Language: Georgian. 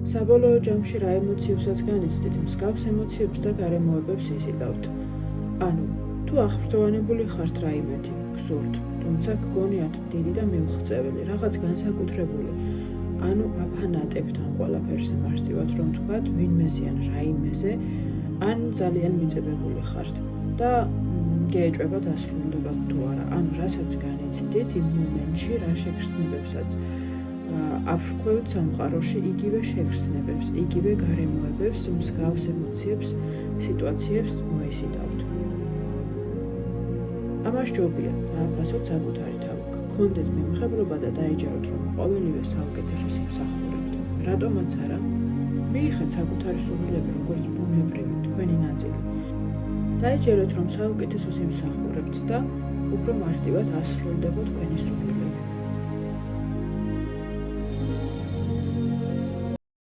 საბოლოო ჯამში რა ემოციებსაც განიცდით, მსგავს ემოციებს და გარემოებებს იზიდავთ. ანუ, თუ აღფრთოვანებული ხართ რაიმეთი, გსურთ, თუმცა გგონიათ დიდი და მიუღწეველი, რაღაც განსაკუთრებული. ანუ აფანატებთ ამ ყველაფერზე მარტივად რომ თქვათ, ვინმეზე ან რაიმეზე, ან ძალიან მიწებებული ხართ და გეეჭვება დასრულებად თუ არა. ანუ რასაც განიცდით იმ მომენტში, რა შეგრძნებებსაც აფრქვევთ სამყაროში, იგივე შეგრძნებებს, იგივე გარემოებებს, მსგავს ემოციებს, სიტუაციებს მოიზიდავთ. ამას ჯობია დააფასოთ საკუთარი თავი, გქონდეთ მემხებლობა და დაიჯეროთ, რომ ყოველივე საუკეთესოს იმსახურებთ. რატომაც არა? მიიღეთ საკუთარი სურვილები როგორც ბუნებრივი თქვენი ნაწილი. დაიჯეროთ, რომ საუკეთესოს იმსახურებთ და უფრო მარტივად ასრულდება თქვენი სურვილი.